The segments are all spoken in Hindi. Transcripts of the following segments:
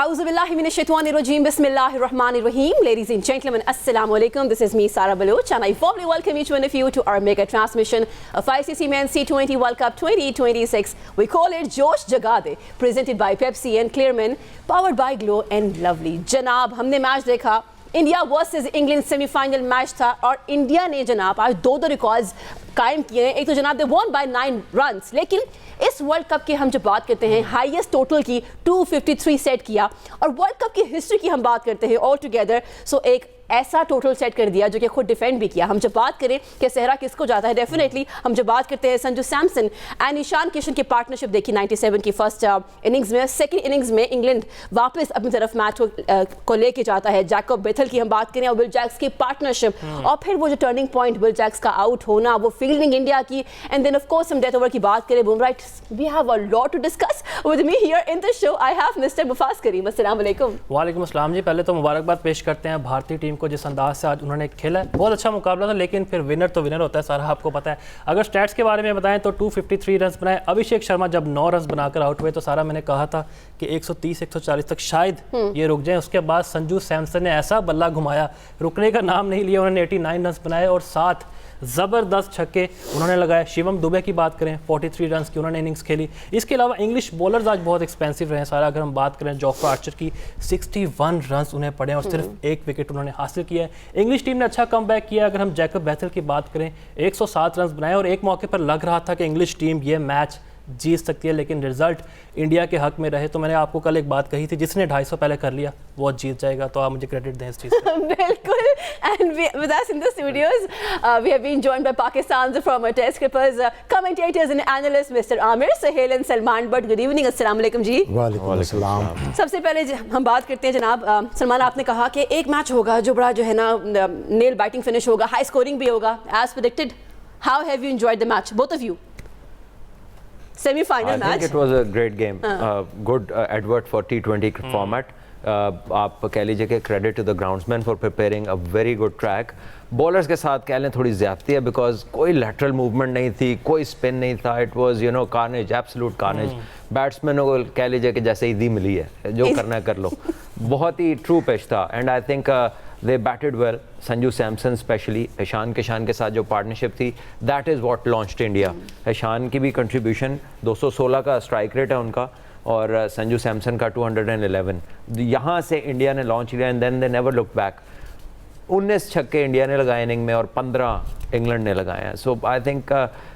Auzubillahiminashaitanirrajim. Bismillahirrahmanirrahim. Ladies and gentlemen, Assalamu alaikum. This is me, Sara Baloch, and I warmly welcome each one of you to our mega transmission of ICC Men's T20 World Cup 2026. We call it Josh Jagade, presented by Pepsi and Clearman, powered by Glow and Lovely. जनाब हमने मैच देखा, India versus England semifinal match था और इंडिया ने जनाब आज दो रिकॉर्ड्स कायम किए हैं। एक तो जनाब दे वॉन बाय 9 रन्स, लेकिन इस वर्ल्ड कप की हम जब बात करते हैं हाईएस्ट टोटल की 253 सेट किया और वर्ल्ड कप की हिस्ट्री की हम बात करते हैं ऑल टुगेदर, सो एक ऐसा टोटल सेट कर दिया जो कि खुद डिफेंड भी किया। हम जब बात करें कि सेहरा किसको जाता है, डेफिनेटली हम जब बात करते हैं संजू सैमसन एंड ईशान किशन की पार्टनरशिप देखी 97 की फर्स्ट इनिंग्स में। सेकंड इनिंग्स में इंग्लैंड वापस अपनी तरफ मैच को लेके जाता है। जैकब बेथल की हम बात करें और विल जैक्स की पार्टनरशिप और फिर वो जो टर्निंग पॉइंट विल जैक्स का आउट होना, वो फील्डिंग इंडिया की, एंड देन ऑफ कोर्स हम डेथ ओवर की बात करें Bumrah. We have a lot to discuss. With me here in the show I have mister Mufas Karim. अस्सलाम वालेकुम। वालेकुम अस्सलाम जी। पहले तो मुबारकबाद पेश करते हैं भारतीय टीम को जिस अंदाज से आज उन्होंने खेला है। बहुत अच्छा मुकाबला था, लेकिन फिर विनर तो विनर होता है, सारा आपको पता है। अगर स्टैट्स के बारे में बताएं तो 253 रन बनाए। अभिषेक शर्मा जब 9 रन बनाकर आउट हुए तो सारा मैंने कहा था कि 130-140 तक शायद ये रुक जाएं। उसके बाद संजू सैमसन ने ऐसा बल्ला घुमाया, रुकने का नाम नहीं लिया। उन्होंने 89 रन बनाए और 7 ज़बरदस्त छक्के उन्होंने लगाए। शिवम दुबे की बात करें 43 रन की उन्होंने इनिंग्स खेली। इसके अलावा इंग्लिश बॉलर्स आज बहुत एक्सपेंसिव रहे सारा। अगर हम बात करें जोफ्रा आर्चर की 61 रन उन्हें पड़े और सिर्फ एक विकेट उन्होंने हासिल किया है। इंग्लिश टीम ने अच्छा कमबैक किया। अगर हम जैकब बेथल की बात करें 107 रन बनाए और एक मौके पर लग रहा था कि इंग्लिश टीम ये मैच जीत सकती है, लेकिन रिजल्ट इंडिया के हक में रहे। तो मैंने आपको कल एक बात कही थी, जिसने 250 पहले कर लिया वो जीत जाएगा, तो आप मुझे क्रेडिट दें इस चीज़ का। बिल्कुल। And with us in the studios we have been joined by Pakistan former test keepers, commentators and analyst mister Aamir, Sohail and Salman Butt. Good evening, अस्सलाम वालेकुम जी। वालेकुम अस्सलाम। सबसे पहले हम बात करते हैं जनाब सलमान, आपने कहा कि एक मैच होगा जो बड़ा जो है ना नेल बाइटिंग फिनिश होगा, हाई स्कोरिंग भी होगा as predicted. How have you enjoyed the match, both of you? Semi-final match. I think it was a great game. Good advert for T20 format. आप कह लीजिए कि credit to the groundsman for preparing a very good track. Bowlers के साथ कह लें थोड़ी ज़्यादती है because कोई lateral movement नहीं थी, कोई spin नहीं था. It was carnage, absolute carnage. Batsmen को कह लीजिए कि जैसे ईदी मिली है, जो करना है कर लो. बहुत ही true pitch था and I think they batted well. Sanju Samson specially Ishan Kishan के साथ जो पार्टनरशिप थी, that is what launched India. Ishan की भी कंट्रीब्यूशन 216 का स्ट्राइक रेट है उनका और संजू सैमसन का 211. यहाँ से इंडिया ने लॉन्च किया and then they never look back. 19 छक्के इंडिया ने लगाए इनिंग में और 15 इंग्लैंड ने लगाए हैं. सो आई थिंक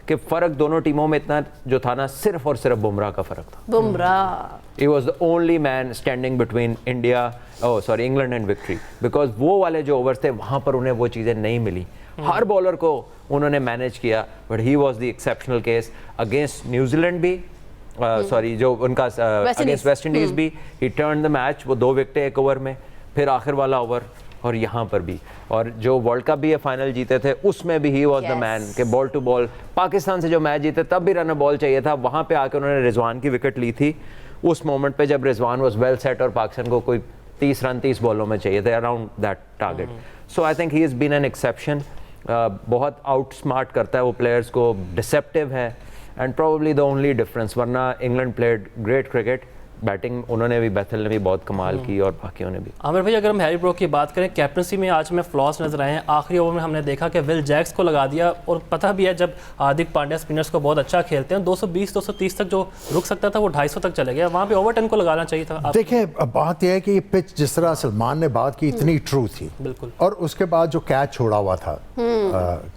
कि फ़र्क दोनों टीमों में इतना जो था ना, सिर्फ और सिर्फ बुमराह का फ़र्क था. Bumrah He was the only man standing between England and victory. Because वो वाले जो ओवर्स थे वहाँ पर उन्हें वो चीज़ें नहीं मिली. हर बॉलर को उन्होंने मैनेज किया, but he was the exceptional case against New Zealand भी, जो उनका अगेंस्ट वेस्ट इंडीज़ भी. ही टर्न द मैच, वो 2 विकेटें एक ओवर में, फिर आखिर वाला ओवर और यहाँ पर भी. और जो वर्ल्ड कप भी ये फाइनल जीते थे उसमें भी ही वॉज द मैन के बॉल टू बॉल. पाकिस्तान से जो मैच जीते तब भी रन बॉल चाहिए था, वहाँ पे आके उन्होंने रिजवान की विकेट ली थी उस मोमेंट पे जब रिजवान वाज वेल सेट और पाकिस्तान को कोई 30 रन 30 बॉलों में चाहिए थे, around that target. So I think he is been an exception. बहुत आउट स्मार्ट करता है वो प्लेयर्स को, डिसेप्टिव है and probably the only difference. वरना England played great cricket. Batting उन्होंने भी, बेथल ने भी बहुत कमाल की और बाकियों ने भी. आमिर भाई, अगर हम हैरी ब्रोक की बात करें, कैप्टनसी में आज में फ्लॉस नजर आए हैं. आखिरी ओवर में हमने देखा कि विल जैक्स को लगा दिया और पता भी है जब हार्दिक पांड्या स्पिनर्स को बहुत अच्छा खेलते हैं, 220-230 तक जो रुक सकता था वो 250 तक चले गया. वहाँ पे ओवर 10 को लगाना चाहिए था. देखिए, बात यह है कि ये पिच जिस तरह सलमान ने बात की इतनी ट्रू थी. बिल्कुल. और उसके बाद जो कैच छोड़ा हुआ था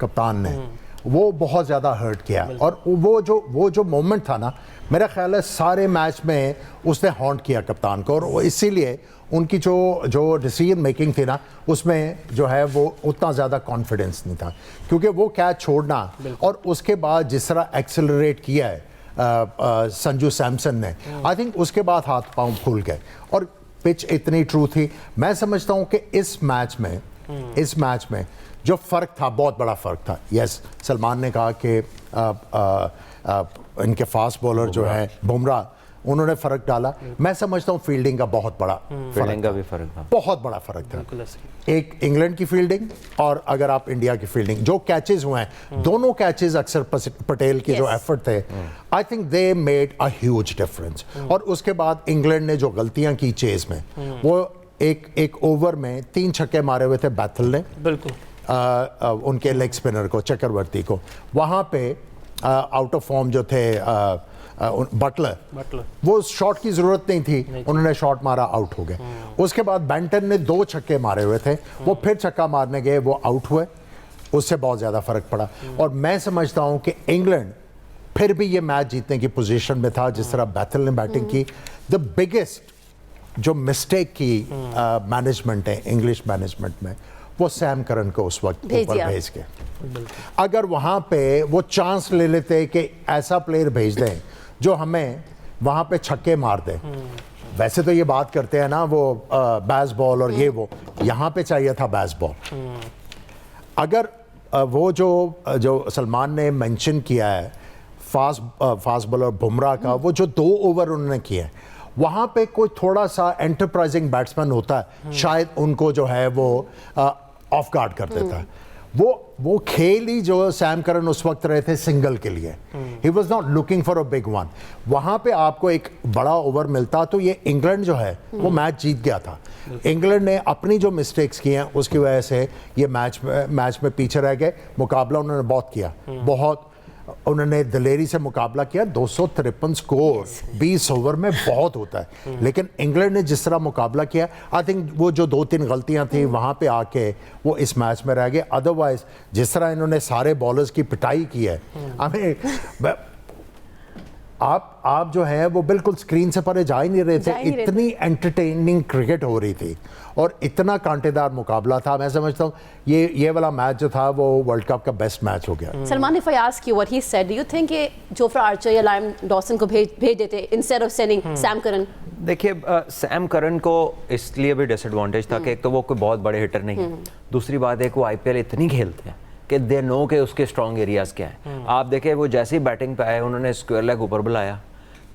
कप्तान ने, वो बहुत ज़्यादा हर्ट किया. और वो जो मोमेंट था ना, मेरा ख्याल है सारे मैच में उसने हॉन्ट किया कप्तान को. और इसीलिए उनकी जो डिसीजन मेकिंग थी ना, उसमें जो है वो उतना ज़्यादा कॉन्फिडेंस नहीं था. क्योंकि वो कैच छोड़ना और उसके बाद जिस तरह एक्सेलरेट किया है संजू सैमसन ने, आई थिंक उसके बाद हाथ पाँव फूल गए. और पिच इतनी ट्रू थी. मैं समझता हूँ कि इस मैच में जो फ़र्क था, बहुत बड़ा फ़र्क था. यस, सलमान ने कहा कि इनके फास्ट बॉलर जो है बुमराह उन्होंने फ़र्क डाला। मैं समझता हूँ फील्डिंग का बहुत बड़ा फील्डिंग का भी फ़र्क था, बहुत बड़ा फ़र्क था। बिल्कुल ऐसे। एक इंग्लैंड की फील्डिंग और अगर आप इंडिया की फील्डिंग, जो कैचेस हुए हैं दोनों कैचेस अक्षर पटेल के जो Yes. एफर्ट थे, I think they made a huge difference. और उसके बाद इंग्लैंड ने जो गलतियां की चेज में, वो एक ओवर में 3 छक्के मारे हुए थे बैथल ने, बिल्कुल उनके लेग स्पिनर को, चक्रवर्ती को। वहाँ पे आउट ऑफ फॉर्म जो थे बटलर, वो शॉट की ज़रूरत नहीं थी, उन्होंने शॉट मारा, आउट हो गए। उसके बाद बैंटन ने 2 छक्के मारे हुए थे, वो फिर छक्का मारने गए, वो आउट हुए, उससे बहुत ज़्यादा फ़र्क पड़ा। और मैं समझता हूँ कि इंग्लैंड फिर भी ये मैच जीतने की पोजीशन में था जिस तरह बैथल ने बैटिंग की। द बिगेस्ट जो मिस्टेक की मैनेजमेंट है इंग्लिश मैनेजमेंट में, वो सैम करन को उस वक्त भेज ऊपर दिया। भेज के, अगर वहाँ पे वो चांस ले लेते कि ऐसा प्लेयर भेज दें जो हमें वहाँ पे छक्के मार दे। वैसे तो ये बात करते हैं ना वो बैस बॉल और ये वो, यहाँ पे चाहिए था बैस बॉल। अगर वो जो सलमान ने मेंशन किया है फास्ट बॉलर बुमराह का, वो जो 2 ओवर उन्होंने किए हैं, वहाँ पे कोई थोड़ा सा एंटरप्राइजिंग बैट्समैन होता है, शायद उनको जो है वो ऑफ गार्ड कर देता है। वो खेल ही जो सैम करन उस वक्त रहे थे सिंगल के लिए, he was not looking for a big one. वहाँ पे आपको एक बड़ा ओवर मिलता तो ये इंग्लैंड जो है वो मैच जीत गया था। इंग्लैंड ने अपनी जो मिस्टेक्स की हैं उसकी वजह से ये मैच में पीछे रह गए। मुकाबला उन्होंने बहुत किया, बहुत उन्होंने दिलेरी से मुकाबला किया। 253 स्कोर 20 ओवर में बहुत होता है, लेकिन इंग्लैंड ने जिस तरह मुकाबला किया, आई थिंक वो जो 2-3 गलतियां थी वहां पे आके वो इस मैच में रह गए। अदरवाइज जिस तरह इन्होंने सारे बॉलर्स की पिटाई की है, हमें आप जो है वो बिल्कुल स्क्रीन से परे जा ही नहीं रहे थे, इतनी एंटरटेनिंग क्रिकेट हो रही थी और इतना कांटेदार मुकाबला था। मैं समझता हूँ ये वाला मैच जो था वो वर्ल्ड कप का बेस्ट मैच हो गया। Salman, if I ask you what he said, do you think कि जोफ्रा आर्चर या लाइम डॉसन को भेज देते instead of sending Sam Curran? देखिए सैम करन को इसलिए भी डिसएडवांटेज था कि एक तो वो कोई बहुत बड़े हिटर नहीं है, दूसरी बात है कि वो आईपीएल इतनी खेलते हैं कि दे नो के उसके स्ट्रॉन्ग एरियाज क्या हैं। आप देखें वो जैसे ही बैटिंग पे आए उन्होंने स्क्वायर लेग ऊपर बुलाया।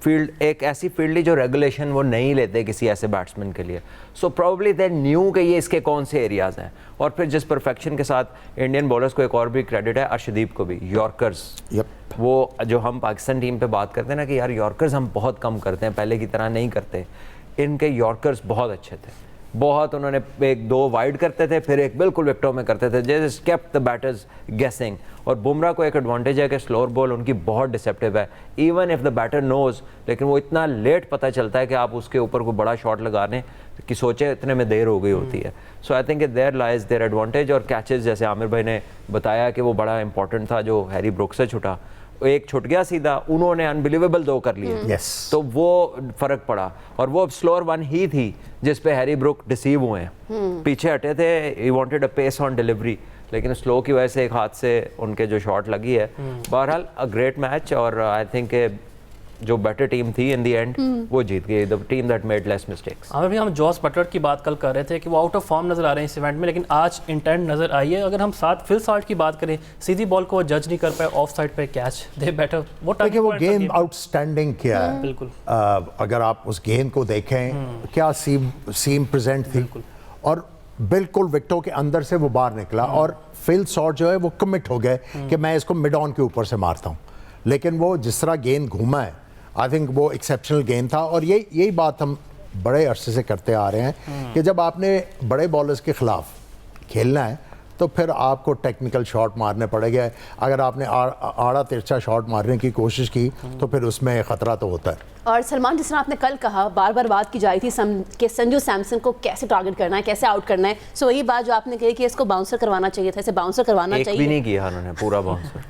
फील्ड एक ऐसी फील्ड जो रेगुलेशन वो नहीं लेते किसी ऐसे बैट्समैन के लिए। सो प्रोबेबली दे न्यू कि ये इसके कौन से एरियाज हैं। और फिर जिस परफेक्शन के साथ इंडियन बॉलर्स को एक और भी क्रेडिट है, अर्शदीप को भी, यॉर्कर्स। वो जो हम पाकिस्तान टीम पे बात करते हैं ना कि यार यॉर्कर्स हम बहुत कम करते हैं, पहले की तरह नहीं करते, इनके यॉर्कर्स बहुत अच्छे थे। बहुत उन्होंने 1-2 वाइड करते थे, फिर एक बिल्कुल विकेटों में करते थे, जस्ट केप्ट द बैटर्स गेसिंग। और बुमराह को एक एडवांटेज है कि स्लोअर बॉल उनकी बहुत डिसेप्टिव है, even if the batter knows, लेकिन वो इतना लेट पता चलता है कि आप उसके ऊपर कोई बड़ा शॉट लगाने की सोचे इतने में देर हो गई होती है। So I think there lies their advantage. और कैचेस जैसे आमिर भाई ने बताया कि वो बड़ा इंपॉर्टेंट था जो हैरी ब्रुक से छुटा, एक छुट गया सीधा, उन्होंने अनबिलीवेबल 2 कर लिए। तो वो फर्क पड़ा। और वो स्लोअर वन ही थी जिस पे हैरी ब्रुक डिसीव हुए हैं, पीछे हटे थे, he wanted a pace on delivery, लेकिन स्लो की वजह से एक हाथ से उनके जो शॉट लगी है। बहरहाल अ ग्रेट मैच। और आई थिंक जो बेटर टीम थी इन द एंड वो जीत गई, the team that made less mistakes. हमें भी हम जॉस बटलर की बात कल कर रहे थे कि वो आउट ऑफ फॉर्म नजर आ रहे हैं इस इवेंट में, लेकिन आज इंटेंट नजर आई है। अगर हम साथ फिल साल्ट की बात करें, सीधी बॉल को जज नहीं कर पाए, ऑफ साइड पे कैच दे बेटर, वो गेम आउटस्टैंडिंग किया है। बिल्कुल अगर आप उस गेम को देखें, क्या सीम प्रेजेंट थी और बिल्कुल विकेटों के अंदर से वो बाहर निकला। और फिल सॉल्ट जो है वो कमिट हो गए कि मैं इसको मिड ऑन के ऊपर से मारता हूँ, लेकिन वो जिस तरह गेंद घूमा है, आई थिंक वो एक्सेप्शनल गेम था। और यही बात हम बड़े अरसे से करते आ रहे हैं कि जब आपने बड़े बॉलर्स के खिलाफ खेलना है तो फिर आपको टेक्निकल शॉट मारने पड़ेंगे। अगर आपने आड़ा तिरछा शॉट मारने की कोशिश की तो फिर उसमें ख़तरा तो होता है। और सलमान, जिस तरह आपने कल कहा, बार बार बात की जा रही थी कि संजू सैमसन को कैसे टारगेट करना है, कैसे आउट करना है। सो वही बात जो आपने कही कि इसको बाउंसर करवाना चाहिए था, इसे बाउंसर करवाना चाहिए। एक भी नहीं किया उन्होंने पूरा बाउंसर,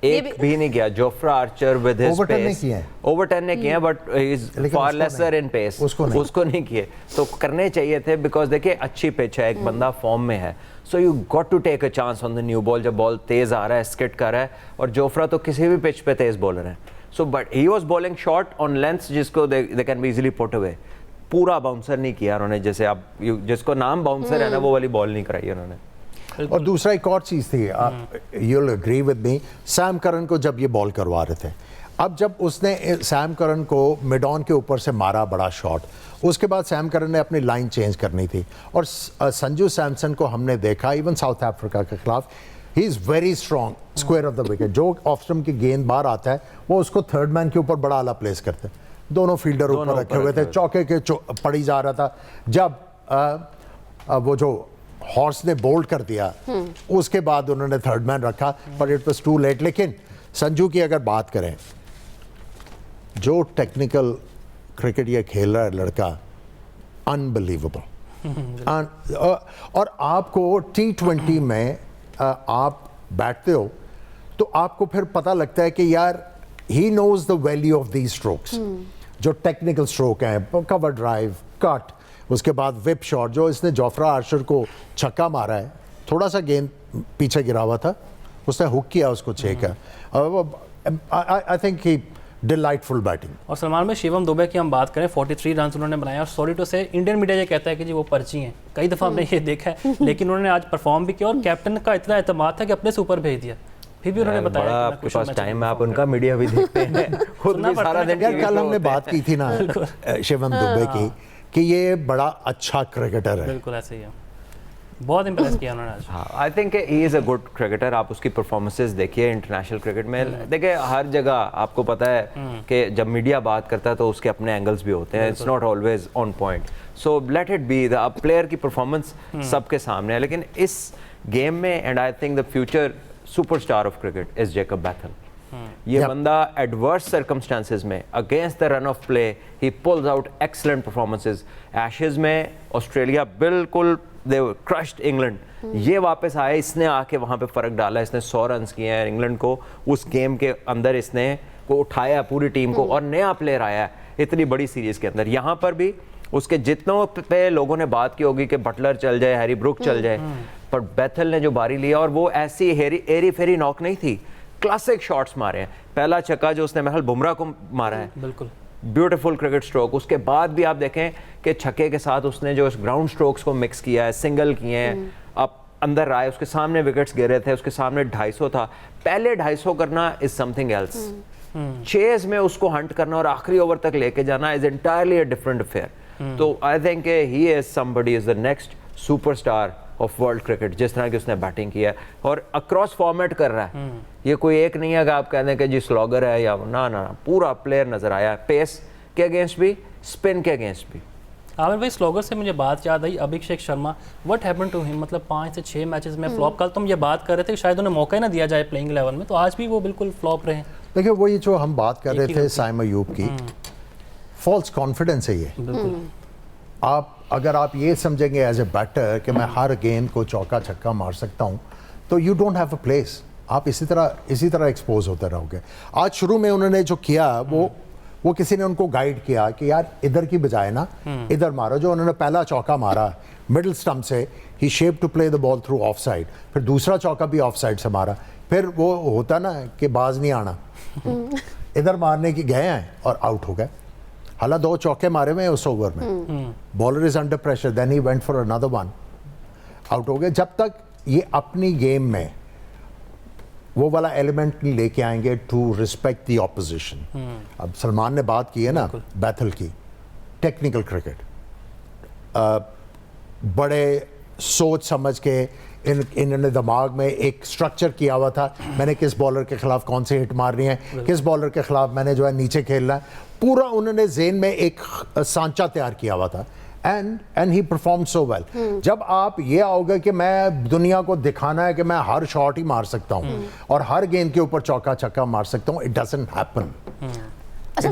एक भी नहीं किया। Jofra Archer with his pace over 10 ने किया, but he is far lesser in pace, उसको नहीं किए। तो करने चाहिए थे, बिकॉज देखिए अच्छी पिच है, एक बंदा फॉर्म में है, so you got to take a chance on the new ball. जब बॉल तेज आ रहा है, स्किट कर रहा है, और जोफ्रा तो किसी भी पिच पे तेज बॉलर है। So but he was bowling short on length जिसको they can be easily put away. पूरा बाउंसर नहीं किया उन्होंने, जैसे आप जिसको नाम बाउंसर है ना, वो वाली बॉल नहीं कराई उन्होंने। और दूसरा एक और चीज़ थी, you'll agree with me, Sam Curran को जब ये बॉल करवा रहे थे, अब जब उसने सैम करन को मिड ऑन के ऊपर से मारा बड़ा शॉट, उसके बाद सैम करन ने अपनी लाइन चेंज करनी थी और संजू सैमसन को हमने देखा इवन साउथ अफ्रीका के खिलाफ, he is very strong square of the wicket. जो ऑफ स्टंप की गेंद बाहर आता है वो उसको थर्ड मैन के ऊपर बड़ा आला प्लेस करते हैं। दोनों फील्डर ऊपर रखे हुए थे, चौके के पड़ी जा रहा था। जब वो जो हॉर्स ने बोल्ड कर दिया उसके बाद उन्होंने थर्ड मैन रखा, पर इट वाज टू लेट। लेकिन संजू की अगर बात करें, जो टेक्निकल क्रिकेट ये खेल रहा है लड़का, अनबिलीवेबल। और आपको T20 में आप बैठते हो तो आपको फिर पता लगता है कि यार he knows the value of these strokes, जो टेक्निकल स्ट्रोक हैं, कवर ड्राइव, कट, उसके बाद विप शॉट। जो इसने जोफ्रा आर्चर को छक्का मारा है, थोड़ा सा गेंद पीछे गिरा हुआ था, उसने हुक किया उसको, छेका। आई थिंक ही डिलाइटफुल बैटिंग। और सलमान में शिवम दुबे की हम बात करें, 43 रन उन्होंने बनाए और सॉरी टू से इंडियन मीडिया ये कहता है कि जी वो पर्ची हैं, कई दफ़ा हमने ये देखा है, लेकिन उन्होंने आज परफॉर्म भी किया और कैप्टन का इतना एतमाद था कि अपने से ऊपर भेज दिया। फिर भी उन्होंने बताया बड़ा आपके पास टाइम है, आप उनका मीडिया भी देखते हैं, खुद भी सारा दिन यार कल हमने बात की थी ना शिवम दुबे की कि ये बड़ा अच्छा क्रिकेटर है। बिल्कुल ऐसे ही है, बहुत इंप्रेस किया उन्होंने आज। हाँ, आई think he is a good cricketer. आप उसकी परफॉर्मेंसेस देखिए इंटरनेशनल क्रिकेट में, देखिए हर जगह आपको पता है कि जब मीडिया बात करता है तो उसके अपने एंगल्स भी होते हैं, it's not always on point. So let it be, the player की परफॉर्मेंस सबके सामने है, लेकिन इस गेम में and I think the future superstar of cricket is Jacob Bethel. ये बंदा एडवर्स सर्कमस्टांसेस में against the run of play he pools out excellent performances. Ashes में ऑस्ट्रेलिया बिल्कुल दे क्रश्ड इंग्लैंड, ये वापस आए, इसने आके वहाँ पे फ़र्क डाला, इसने 100 रन किए हैं इंग्लैंड को उस गेम के अंदर, इसने को उठाया पूरी टीम को और नया प्लेयर आया है इतनी बड़ी सीरीज़ के अंदर। यहाँ पर भी उसके जितनों पे लोगों ने बात की होगी कि बटलर चल जाए, हैरी ब्रुक चल जाए, पर बैथल ने जो बारी लिया, और वो ऐसी एरी फेरी नॉक नहीं थी, क्लासिक शॉट्स मारे हैं। पहला छक्का जो उसने महल बुमराह को मारा है, बिल्कुल ब्यूटीफुल क्रिकेट स्ट्रोक। उसके बाद भी आप देखें कि छक्के के साथ उसने जो ग्राउंड स्ट्रोक्स को मिक्स किया है, सिंगल किए हैं, अब अंदर आए, उसके सामने विकेट्स गिरे थे, उसके सामने 250 था। पहले 250 करना इज समथिंग एल्स, चेज में उसको हंट करना और आखिरी ओवर तक लेके जाना is entirely a different affair. तो I think he is somebody is the next superstar of world cricket, जिस तरह की उसने बैटिंग किया है और अक्रॉस फॉर्मेट कर रहा है। ये कोई एक नहीं है कि आप कहते हैं कि जी स्लॉगर है या ना, पूरा प्लेयर नजर आया है, पेस के अगेंस्ट भी, स्पिन के अगेंस्ट भी। आमिर भाई, स्लॉगर से मुझे बात याद आई, Abhishek Sharma, what happened to him? मतलब 5 से 6 मैचेस में फ्लॉप। कल तुम ये बात कर रहे थे कि शायद उन्हें मौका ही ना दिया जाए प्लेइंग 11 में, तो आज भी वो बिल्कुल फ्लॉप रहे। देखिए वही जो हम बात कर रहे थे साइम अयूब की, फॉल्स कॉन्फिडेंस है ये। अगर आप ये समझेंगे एज ए बैटर कि मैं हर गेंद को चौका छक्का मार सकता हूँ, तो you don't have a place. आप इसी तरह एक्सपोज होते रहोगे। आज शुरू में उन्होंने जो किया वो किसी ने उनको गाइड किया कि यार इधर की बजाय ना इधर मारो। जो उन्होंने पहला चौका मारा मिडिल स्टंप से, he shape to play the ball through off side, फिर दूसरा चौका भी ऑफ साइड से मारा, फिर वो होता ना कि बाज नहीं आना, इधर मारने की गए हैं और आउट हो गए। हालांकि 2 चौके मारे हुए हैं उस ओवर में, bowler is under pressure, then he went for another one, out हो गए। जब तक ये अपनी गेम में वो वाला एलिमेंट नहीं लेके आएंगे टू रिस्पेक्ट द ऑपोजिशन। अब सलमान ने बात की है ना बैथल की, टेक्निकल क्रिकेट, बड़े सोच समझ के इन्होंने दिमाग में एक स्ट्रक्चर किया हुआ था, मैंने किस बॉलर के खिलाफ कौन सी हिट मारनी है, किस बॉलर के खिलाफ मैंने जो है नीचे खेलना है, पूरा उन्होंने ज़हन में एक सांचा तैयार किया हुआ था। And he perform so well. जब आप ये आओगे कि मैं दुनिया को दिखाना है कि मैं हर शॉट ही मार सकता हूँ और हर गेंद के ऊपर चौका छक्का मार सकता हूँ, इट डजंट हैपन। अच्छा,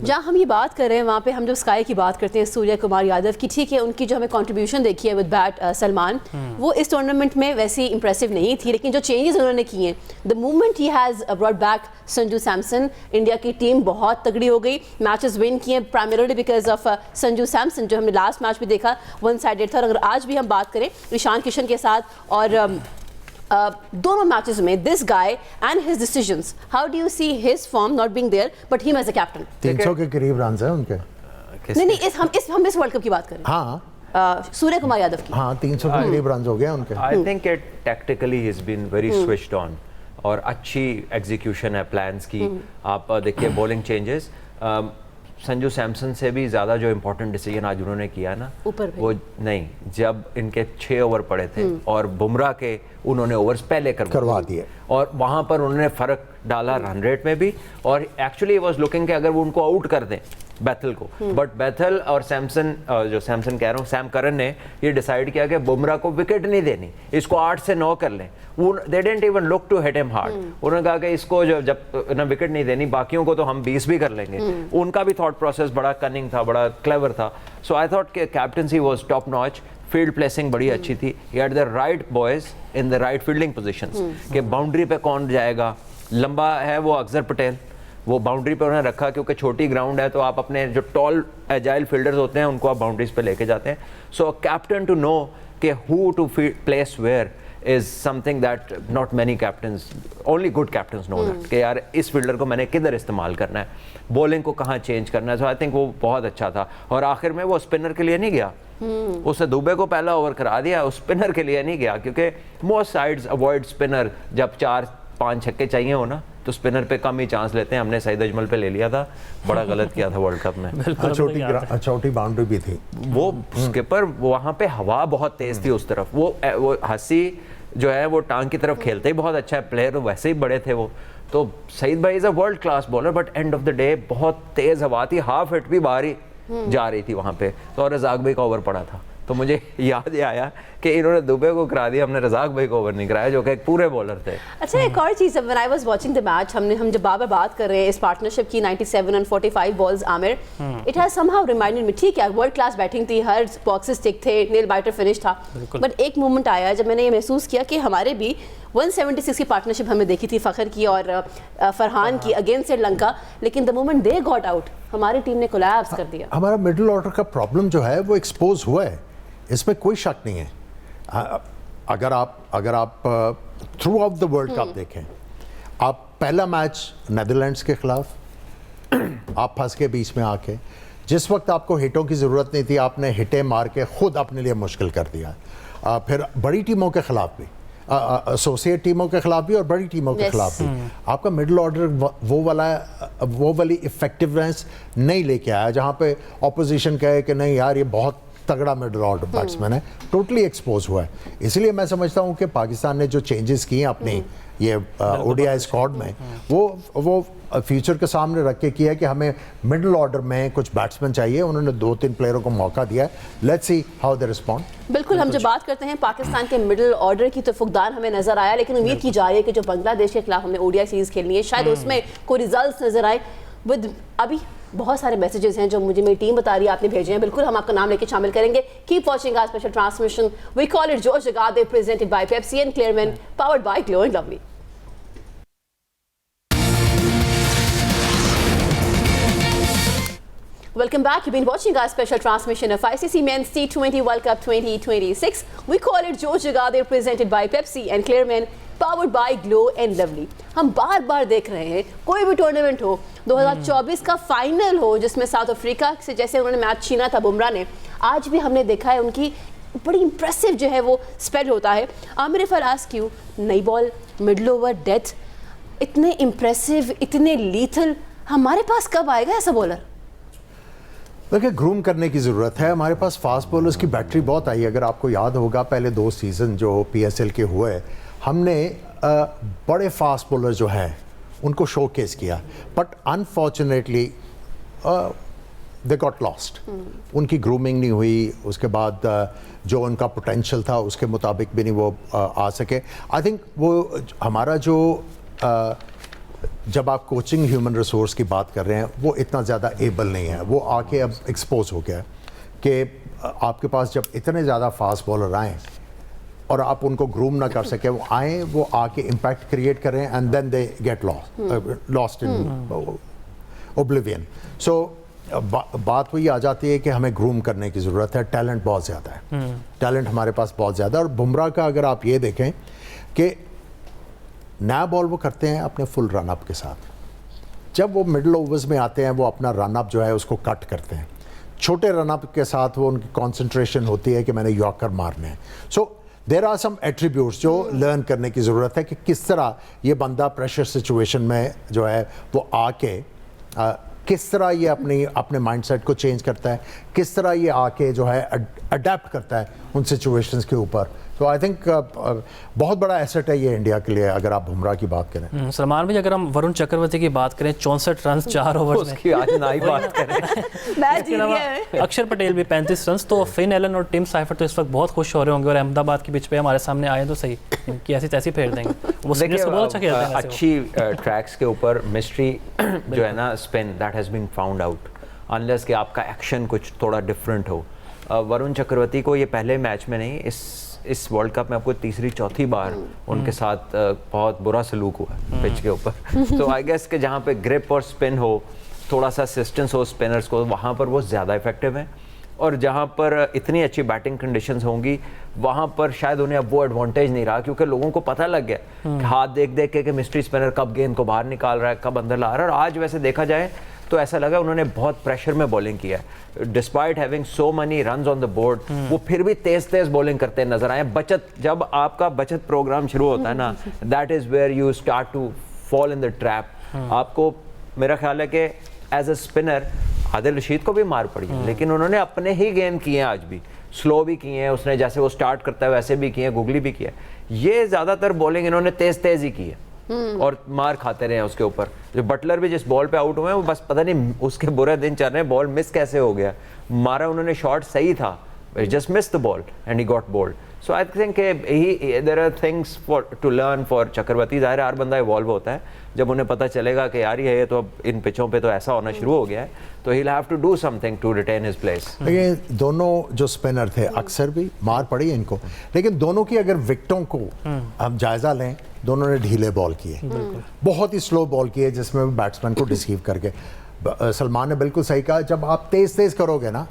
जहाँ हम ये बात कर रहे हैं वहाँ पे हम जब स्काई की बात करते हैं, सूर्य कुमार यादव की, ठीक है, उनकी जो हमें कंट्रीब्यूशन देखी है विद बैट सलमान, वो इस टूर्नामेंट में वैसी इंप्रेसिव नहीं थी, लेकिन जो चेंजेस उन्होंने किए हैं, the movement he has brought back Sanju Samson, India की टीम बहुत तगड़ी हो गई, मैचेस विन किए primarily because of Sanju Samson. जो हमने लास्ट मैच भी देखा 1 साइडेड था, और अगर आज भी हम बात करें ईशान किशन के साथ और दोनों मैचेस में this guy and his decisions, how do you see his form not being there but him as a captain? 300 के करीब रन है उनके। नहीं, हम इस वर्ल्ड कप की बात करें। हाँ, सूर्य कुमार यादव की। हाँ, 300 के करीब रन हो गए उनके। I think it tactically he has been very switched on, और अच्छी एग्जीक्यूशन है प्लान्स की। आप देखिए बॉलिंग चेंजेस, संजू सैमसन से भी ज़्यादा जो इम्पोर्टेंट डिसीजन आज उन्होंने किया ना, वो नहीं, जब इनके 6 ओवर पड़े थे और बुमराह के उन्होंने ओवर्स पहले करवा दिए और वहाँ पर उन्होंने फ़र्क डाला रन रेट में भी। और एक्चुअली वाज लुकिंग कि अगर वो उनको आउट कर दें बैथल को, बट बैथल और सैमसन, जो सैमसन कह रहा हूँ, सैम करन ने ये डिसाइड किया कि बुमराह को विकेट नहीं देनी, इसको 8 से 9 कर लें। They didn't even look to hit him hard. उन्होंने कहा कि इसको जब ना विकेट नहीं देनी, बाकियों को तो हम 20 भी कर लेंगे। उनका भी थॉट प्रोसेस बड़ा कनिंग था, बड़ा क्लेवर था। सो आई थॉट कि captaincy was top notch, field placing बड़ी अच्छी थी। He had the right boys in the right fielding positions कि बाउंड्री पे कौन जाएगा। लंबा है वो अक्सर पटेल, वो बाउंड्री पे उन्होंने रखा क्योंकि छोटी ग्राउंड है, तो आप अपने जो टॉल एजाइल फील्डर्स होते हैं उनको आप बाउंड्रीज पे लेके जाते हैं। सो कैप्टन टू नो कि who to place where is something that not many captains, only good captains know that कि यार इस फील्डर को मैंने किधर इस्तेमाल करना है, बॉलिंग को कहाँ चेंज करना है। सो आई थिंक वो बहुत अच्छा था। और आखिर में वो स्पिनर के लिए नहीं गया, उसने दुबे को पहला ओवर करा दिया, उस स्पिनर के लिए नहीं गया क्योंकि मोस्ट साइड्स अवॉइड स्पिनर। जब 4-5 छक्के चाहिए हो ना तो स्पिनर पे कम ही चांस लेते हैं। हमने सईद अजमल पे ले लिया था, बड़ा गलत किया था वर्ल्ड कप में। छोटी बाउंड्री भी थी वो स्किपर, वहाँ पे हवा बहुत तेज थी उस तरफ। वो हसी जो है वो टांग की तरफ खेलते ही बहुत अच्छा है, प्लेयर वैसे ही बड़े थे वो। तो सईद भाई is a world class bowler, but end of the day बहुत तेज हवा थी, हाफ हिट भी बाहर ही जा रही थी वहाँ पे। तो और रज़ाक भाई का ओवर पड़ा था, तो मुझे याद आया कि इन्होंने दुबे को करा दिया, हमने रज़ाक भाई को ओवर नहीं कराया जो कि एक पूरे बॉलर थे। अच्छा, एक और चीज़, when I was watching the match, हम जब बार बात कर रहे हैं इस पार्टनरशिप की, 97 और 45 balls Aamir, it has somehow reminded me, ठीक है वर्ल्ड क्लास बैटिंग थी, हर बॉक्सेस टिक थे, नेल बाइटर फिनिश था, बट एक मोमेंट आया जब मैंने ये महसूस किया कि हमारे भी 176 की पार्टनरशिप हमने देखी थी फ़खर की और फरहान की अगेंस्ट श्रीलंका, लेकिन the moment they got out हमारी टीम ने कोलैप्स कर दिया। हमारा मिडिल ऑर्डर का प्रॉब्लम जो है वो एक्सपोज हुआ है, इसमें कोई शक नहीं है। अगर आप through out the world cup देखें, आप पहला मैच नेदरलैंड्स के खिलाफ आप फंस के बीच में आके, जिस वक्त आपको हिटों की ज़रूरत नहीं थी आपने हिटें मार के खुद अपने लिए मुश्किल कर दिया। फिर बड़ी टीमों के खिलाफ भी, एसोसिएट टीमों के खिलाफ भी और बड़ी टीमों के खिलाफ भी आपका मिडिल ऑर्डर वो वाली इफेक्टिवनेस नहीं लेके आया जहाँ पे ऑपोजिशन कहे कि नहीं यार ये बहुत तगड़ा मिडिल ऑर्डर बैट्समैन है। टोटली एक्सपोज हुआ है। इसलिए मैं समझता हूँ कि पाकिस्तान ने जो चेंजेस किए अपनी ये ओडीआई स्क्वाड में, वो फ्यूचर के सामने रख के किया है कि हमें मिडिल ऑर्डर में कुछ बैट्समैन चाहिए। उन्होंने 2-3 प्लेयरों को मौका दिया है, let's see how they respond. बिल्कुल, हम जब बात करते हैं पाकिस्तान के मिडिल ऑर्डर की तो फुकदान हमें नजर आया, लेकिन उम्मीद की जा रही है कि जो बांग्लादेश के खिलाफ हमने ओडीआई सीरीज खेलनी है शायद उसमें कोई रिजल्ट्स नजर आए। विद अभी बहुत सारे मैसेजेस हैं जो मुझे मेरी टीम बता रही है आपने भेजे हैं, बिल्कुल हम आपका नाम लेके शामिल करेंगे। Keep watching our special transmission, we call it Josh Jagade, presented by Pepsi and Clear Men, powered by Glow and Lovely. Welcome back. You've been watching our special transmission of ICC Men's T20 World Cup 2026. We call it Josh Jagade, presented by Pepsi and Clearman, powered by Glow and Lovely. हम बार देख रहे हैं कोई भी टूर्नामेंट हो, 2024 का फाइनल हो जिसमें साउथ अफ्रीका से जैसे उन्होंने मैच छीना था बुमराह ने, आज भी हमने देखा है उनकी बड़ी इंप्रेसिव जो है वो स्पेल होता है। Aamir if I ask you, नई बॉल, मिडल ओवर, डेथ, इतने इंप्रेसिव, इतने लीथल, हमारे पास कब आएगा ऐसा बॉलर? देखिए, ग्रूम करने की ज़रूरत है। हमारे पास फास्ट बॉलर्स की बैटरी बहुत आई। अगर आपको याद होगा पहले 2 सीज़न जो PSL के हुए, हमने बड़े फास्ट बॉलर जो हैं उनको शोकेस किया, but unfortunately they got lost. उनकी ग्रूमिंग नहीं हुई, उसके बाद जो उनका पोटेंशियल था उसके मुताबिक भी नहीं वो आ सके। आई थिंक वो हमारा जो जब आप कोचिंग ह्यूमन रिसोर्स की बात कर रहे हैं वो इतना ज़्यादा एबल नहीं है। वो आके अब एक्सपोज हो गया कि आपके पास जब इतने ज़्यादा फास्ट बॉलर आए और आप उनको ग्रूम ना कर सके, वो आए, वो आके इम्पैक्ट क्रिएट करें and then they get lost in oblivion. So बात वही आ जाती है कि हमें ग्रूम करने की ज़रूरत है। टैलेंट बहुत ज़्यादा है, टैलेंट हमारे पास बहुत ज़्यादा है। और बुमराह का अगर आप ये देखें कि नया बॉल वो करते हैं अपने फुल रन अप के साथ, जब वो मिडिल ओवर्स में आते हैं वो अपना रन अप जो है उसको कट करते हैं। छोटे रन अप के साथ वो उनकी कंसंट्रेशन होती है कि मैंने यॉर्कर मारने हैं। सो देर आर सम एट्रीब्यूट्स जो लर्न करने की ज़रूरत है कि किस तरह ये बंदा प्रेशर सिचुएशन में जो है वो आके किस तरह ये अपने माइंडसेट को चेंज करता है, किस तरह ये आके जो है अडेप्ट करता है उन सिचुएशंस के ऊपर। तो आई थिंक बहुत बड़ा एसेट है ये इंडिया के लिए अगर आप बुमराह की बात करें। सलमान भाई, अगर हम वरुण चक्रवर्ती की बात करें 64 रन 4 ओवर्स में, उसकी आज ना ही बात करें। मैच जीत गया है। अक्षर पटेल भी 35 रन, तो फिन एलन और टिम साइफर तो इस वक्त बहुत खुश हो रहे होंगे और अहमदाबाद की पिच पे हमारे सामने आए तो सही, इनकी ऐसी तैसी फेर देंगे। वो स्पिनर्स को बहुत अच्छा खेलते हैं। अच्छी ट्रैक्स के ऊपर मिस्ट्री जो है ना spin, that has been found out unless कि आपका एक्शन कुछ थोड़ा डिफरेंट हो। वरुण चक्रवर्ती को ये पहले मैच में नहीं, इस वर्ल्ड कप में आपको तीसरी चौथी बार उनके साथ बहुत बुरा सलूक हुआ पिच के ऊपर। तो आई गेस कि जहाँ पे ग्रिप और स्पिन हो, थोड़ा सा असिस्टेंस हो स्पिनर्स को, वहाँ पर वो ज़्यादा इफेक्टिव हैं। और जहाँ पर इतनी अच्छी बैटिंग कंडीशंस होंगी वहाँ पर शायद उन्हें अब वो एडवांटेज नहीं रहा, क्योंकि लोगों को पता लग गया कि हाथ देख देख के कि मिस्ट्री स्पिनर कब गेंद को बाहर निकाल रहा है, कब अंदर ला रहा है। और आज वैसे देखा जाए तो ऐसा लगा उन्होंने बहुत प्रेशर में बॉलिंग किया है। Despite having so money runs on the board, वो फिर भी तेज तेज बॉलिंग करते नजर आए। बचत, जब आपका बचत प्रोग्राम शुरू होता है ना, that is where you start to fall in the trap. आपको मेरा ख्याल है कि as a spinner Adil Rashid को भी मार पड़ी है, लेकिन उन्होंने अपने ही गेम किए हैं, आज भी स्लो भी किए हैं, उसने जैसे वो स्टार्ट करता है वैसे भी किए हैं, गुगली भी किया है। ये ज्यादातर बॉलिंग इन्होंने तेज तेज ही की है और मार खाते रहे उसके ऊपर। जो बटलर भी जिस बॉल पे आउट हुए हैं वो बस पता नहीं उसके बुरे दिन चल रहे हैं, बॉल मिस कैसे हो गया। मारा उन्होंने शॉट सही था, just miss the ball and he got bowled. So I think there are things for to learn for Chakravarthy. ज़ाहिर है हर बंदा इवॉल्व होता है, जब उन्हें पता चलेगा कि यार ये तो अब इन पिचों पे तो ऐसा होना शुरू हो गया है, तो he will have to do something to retain his place. ये दोनों जो स्पिनर थे अक्सर भी मार पड़ी इनको, लेकिन दोनों की अगर विकेटों को हम जायजा लें, दोनों ने ढीले बॉल किए, बहुत ही स्लो बॉल किए जिसमें बैट्समैन को डिसीव करके। सलमान ने बिल्कुल सही कहा, जब आप तेज तेज करोगे ना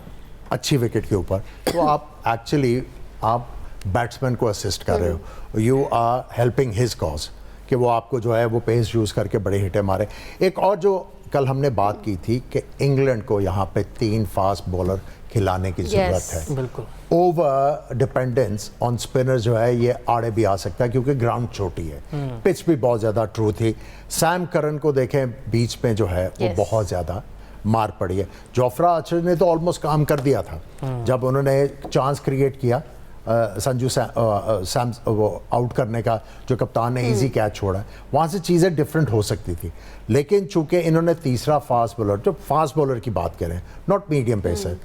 अच्छी विकेट के ऊपर तो आप एक्चुअली आप बैट्समैन को असिस्ट कर रहे हो, you are helping his cause कि वो आपको जो है वो पेस यूज़ करके बड़े हिटें मारे। एक और जो कल हमने बात की थी कि इंग्लैंड को यहाँ पे 3 फास्ट बॉलर खिलाने की ज़रूरत है। बिल्कुल ओवर डिपेंडेंस ऑन स्पिनर जो है ये आड़े भी आ सकता है, क्योंकि ग्राउंड छोटी है, पिच भी बहुत ज़्यादा ट्रू थी। सैम करन को देखें बीच में जो है वो बहुत ज़्यादा मार पड़ी है। जोफ्रा आर्चर ने तो ऑलमोस्ट काम कर दिया था जब उन्होंने चांस क्रिएट किया संजू सैम वो आउट करने का, जो कप्तान ने इजी कैच छोड़ा, वहाँ से चीज़ें डिफरेंट हो सकती थी। लेकिन चूंकि इन्होंने तीसरा फास्ट बॉलर, जो फास्ट बॉलर की बात करें, नॉट मीडियम पेसर,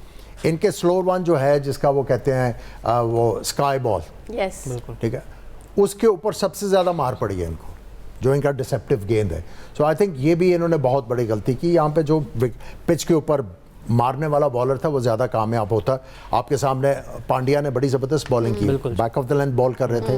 इनके स्लोअर वन जो है जिसका वो कहते हैं वो स्काई बॉल, ठीक है, उसके ऊपर सबसे ज़्यादा मार पड़ी है इनको, जो इनका डिसेप्टिव गेंद है। सो आई थिंक ये भी इन्होंने बहुत बड़ी गलती की। यहाँ पे जो पिच के ऊपर मारने वाला बॉलर था वो ज़्यादा कामयाब होता। आपके सामने पांड्या ने बड़ी ज़बरदस्त बॉलिंग की, back of the length ball कर रहे थे,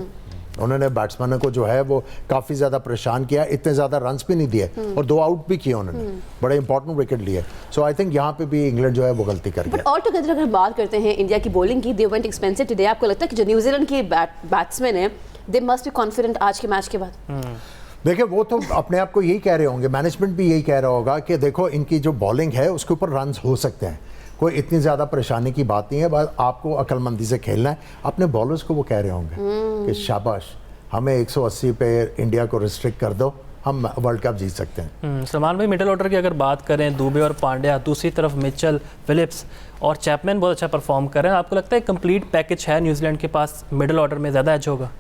उन्होंने बैट्समैन को जो है वो काफ़ी ज़्यादा परेशान किया, इतने ज़्यादा रन्स भी नहीं दिए और 2 आउट भी किए उन्होंने, बड़े इंपॉर्टेंट विकेट लिए। सो आई थिंक यहाँ पे भी इंग्लैंड जो है वो गलती कर गया। ऑल टुगेदर अगर बात करते हैं इंडिया की बॉलिंग की, दे वेंट एक्सपेंसिव टुडे। आपको लगता है कि जो न्यूजीलैंड के बैट्समैन है दे मस्ट बी कॉन्फिडेंट आज के मैच के बाद? देखिए वो तो अपने आप को यही कह रहे होंगे, मैनेजमेंट भी यही कह रहा होगा कि देखो इनकी जो बॉलिंग है उसके ऊपर रन्स हो सकते हैं, कोई इतनी ज़्यादा परेशानी की बात नहीं है, बस आपको अक्लमंदी से खेलना है। अपने बॉलर्स को वो कह रहे होंगे कि शाबाश, हमें 180 पे इंडिया को रिस्ट्रिक्ट कर दो, हम वर्ल्ड कप जीत सकते हैं। सलमान भाई, मिडिल ऑर्डर की अगर बात करें, दुबे और पांड्या, दूसरी तरफ मिचेल, फिलिप्स और चैपमैन बहुत अच्छा परफॉर्म कर रहे हैं। आपको लगता है कंप्लीट पैकेज है न्यूजीलैंड के पास, मिडिल ऑर्डर में ज़्यादा एज होगा?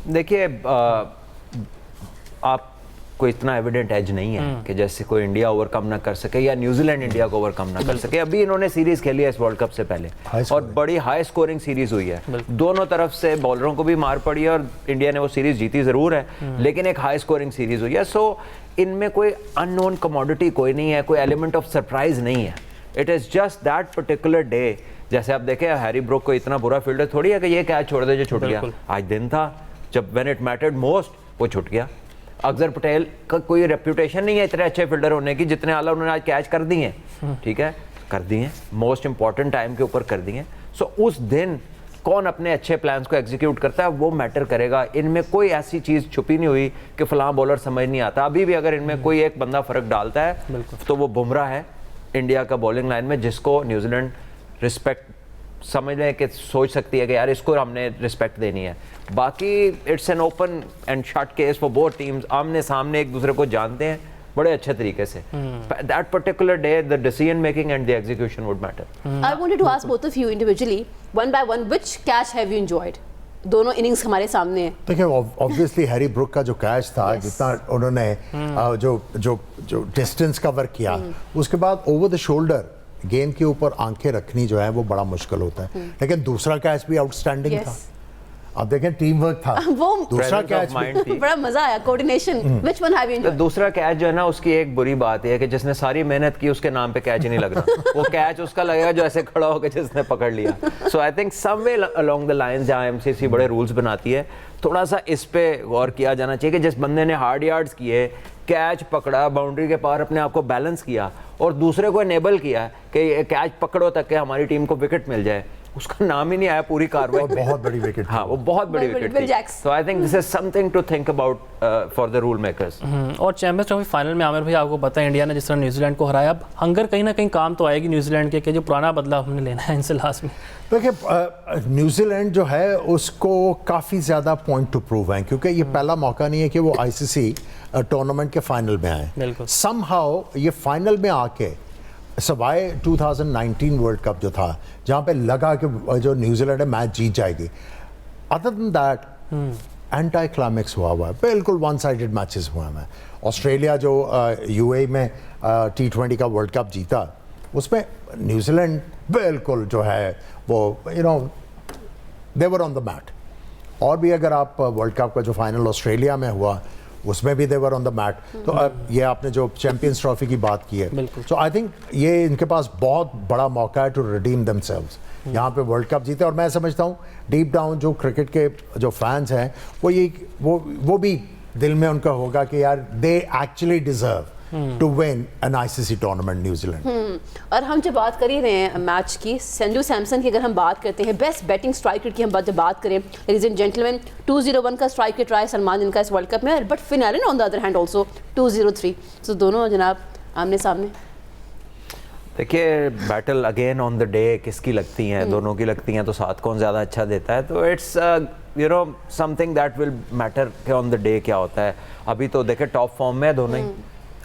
देखिए आपको इतना एविडेंट एज नहीं है कि जैसे कोई इंडिया ओवरकम ना कर सके या न्यूजीलैंड इंडिया को ओवरकम ना कर सके। अभी इन्होंने सीरीज खेली है इस वर्ल्ड कप से पहले और बड़ी हाई स्कोरिंग सीरीज हुई है, दोनों तरफ से बॉलरों को भी मार पड़ी है और इंडिया ने वो सीरीज जीती जरूर है, लेकिन एक हाई स्कोरिंग सीरीज हुई है। सो इनमें कोई अननोन कमोडिटी कोई नहीं है, कोई एलिमेंट ऑफ सरप्राइज नहीं है। It is just that particular day. जैसे आप देखें हैरी ब्रोक को इतना बुरा फील्डर थोड़ी है कि ये कैच छोड़ दे जो छूट गया। आज दिन था जब व्हेन इट मैटर्ड मोस्ट वो छूट गया। अक्षर पटेल का कोई रेप्यूटेशन नहीं है इतने अच्छे फील्डर होने की, जितने आला उन्होंने आज कैच कर दिए, ठीक है, कर दिए, मोस्ट इंपॉर्टेंट टाइम के ऊपर कर दिए। सो उस दिन कौन अपने अच्छे प्लान्स को एग्जीक्यूट करता है वो मैटर करेगा। इनमें कोई ऐसी चीज़ छुपी नहीं हुई कि फलां बॉलर समझ नहीं आता। अभी भी अगर इनमें कोई एक बंदा फ़र्क डालता है तो वो बुमराह है इंडिया का बॉलिंग लाइन में, जिसको न्यूजीलैंड रिस्पेक्ट समझने के सोच सकती है कि यार इसको हमने रिस्पेक्ट देनी है। बाकी it's an open and shut case for both teams, आमने सामने एक दूसरे को जानते हैं बड़े अच्छे तरीके से। That particular day the decision making and the execution would matter. I wanted to ask both of you individually, one by one, which catch have you enjoyed? दोनों इनिंग्स हमारे सामने हैं। देखिए ऑब्वियसली हैरी ब्रुक का जो कैच था, Yes. जितना उन्होंने जो डिस्टेंस कवर किया, उसके बाद ओवर द शोल्डर गेंद के ऊपर आंखें रखनी जो है वो बड़ा मुश्किल होता है। लेकिन दूसरा कैच भी आउटस्टैंडिंग था। अब देखें टीम वर्क था। वो दूसरा Presence of कैच mind थी। बड़ा मजा आया, coordination. Which one have you तो enjoyed? दूसरा कैच जो है ना, उसकी एक बुरी बात है कि जिसने सारी मेहनत की उसके नाम पे कैच ही नहीं लग रहा। वो कैच उसका लगेगा जो ऐसे खड़ा होकर जिसने पकड़ लिया। So I think somewhere along the line जहाँ एमसीसी बड़े रूल्स बनाती है, थोड़ा सा इस पे गौर किया जाना चाहिए कि जिस बंदे ने हार्ड यार्ड्स किए, कैच पकड़ा, बाउंड्री के पार अपने आप को बैलेंस किया और दूसरे को इनेबल किया कि कैच पकड़ो तक के हमारी टीम को विकेट मिल जाए, उसका नाम ही नहीं आया पूरी कार्रवाई में। बहुत बड़ी विकेट। हाँ, वो बहुत बड़ी Bill विकेट थी। Jacks. So I think this is something to think about for the rule makers. और चैंपियंस ट्रॉफी फाइनल में आमिर भाई आपको पता है इंडिया ने जिस तरह न्यूजीलैंड को हराया, अब हंगर कहीं ना कहीं काम तो आएगी न्यूजीलैंड के कि जो पुराना बदलाव हमने लेना है इनसे लास्ट में। देखिए न्यूजीलैंड जो है उसको काफ़ी ज़्यादा पॉइंट टू प्रूव है, क्योंकि ये पहला मौका नहीं है कि वो आईसीसी टूर्नामेंट के फाइनल में आए। बिल्कुल। समहाउ ये फाइनल में आके सवाए 2019 वर्ल्ड कप जो था, जहाँ पे लगा कि जो न्यूजीलैंड है मैच जीत जाएगी, other than that anti climax हुआ है, बिल्कुल वन साइडेड मैचेस हुए हैं। ऑस्ट्रेलिया जो यूएई में T20 का वर्ल्ड कप जीता, उसमें न्यूजीलैंड बिल्कुल जो है वो दे वर ऑन द मैट। और भी अगर आप वर्ल्ड कप का जो फाइनल ऑस्ट्रेलिया में हुआ उसमें भी दे वर ऑन द मैट। तो अब ये आपने जो चैंपियंस ट्रॉफी की बात की है, बिल्कुल। सो आई थिंक ये इनके पास बहुत बड़ा मौका है टू रिडीम देमसेल्व्स, यहाँ पे वर्ल्ड कप जीते। और मैं समझता हूँ डीप डाउन जो क्रिकेट के जो फैंस हैं वो भी दिल में उनका होगा कि यार they actually deserve to win an ICC tournament New Zealand. और हम जब बात कर ही रहे हैं मैच की, संजू सैमसन की अगर हम बात करते हैं, बेस्ट बैटिंग स्ट्राइकर की हम जब बात करें, लेडीज एंड जेंटलमैन, 201 का स्ट्राइक रेट रहा है सलमान इनका इस वर्ल्ड कप में, but Finn Allen on the other hand also 203। So दोनों जनाब आमने सामने। देखिए battle again on the day किसकी लगती हैं, दोनों की लगती हैं तो साथ कौन ज़्यादा अच्छा देता है, तो it's something that will matter कि ऑन द डे क्या होता है। अभी तो देखे टॉप फॉर्म में है दोनों ही,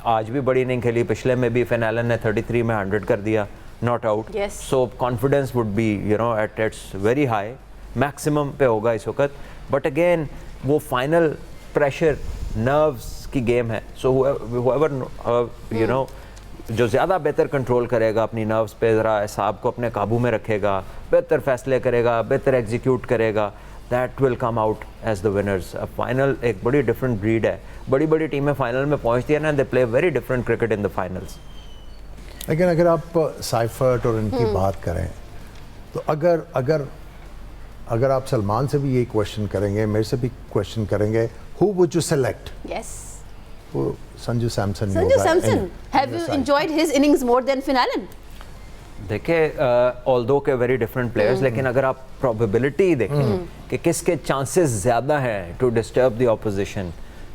आज भी बड़ी इनिंग खेली, पिछले में भी फिनालन ने 33 में 100 कर दिया, not out. Yes. So confidence would be at its very high, maximum पे होगा इस वक्त। बट अगेन वो फाइनल प्रेशर नर्व्स की गेम है, सो whoever जो ज़्यादा बेहतर कंट्रोल करेगा अपनी नर्व्स पे, ज़रा हिसाब को अपने काबू में रखेगा, बेहतर फैसले करेगा, बेहतर एग्जीक्यूट करेगा, that will come out as the winners. Final एक बड़ी डिफरेंट ब्रीड है, बड़ी बड़ी टीमें फाइनल में पहुंचती है ना, they play very different cricket in the finals. लेकिन अगर आप साइफर्ट और इनकी बात करें तो अगर आप सलमान से भी ये क्वेश्चन करेंगे, मेरे से भी क्वेश्चन करेंगे, who would you select? Yes, वो Sanju Samson. Sanju Samson, have you enjoyed his innings more than Finn Allen? देखिए ऑल्दो के वेरी डिफरेंट प्लेयर्स, लेकिन अगर आप प्रोबेबिलिटी देखें कि किसके चांसेस ज़्यादा हैं टू डिस्टर्ब द ऑपोजिशन,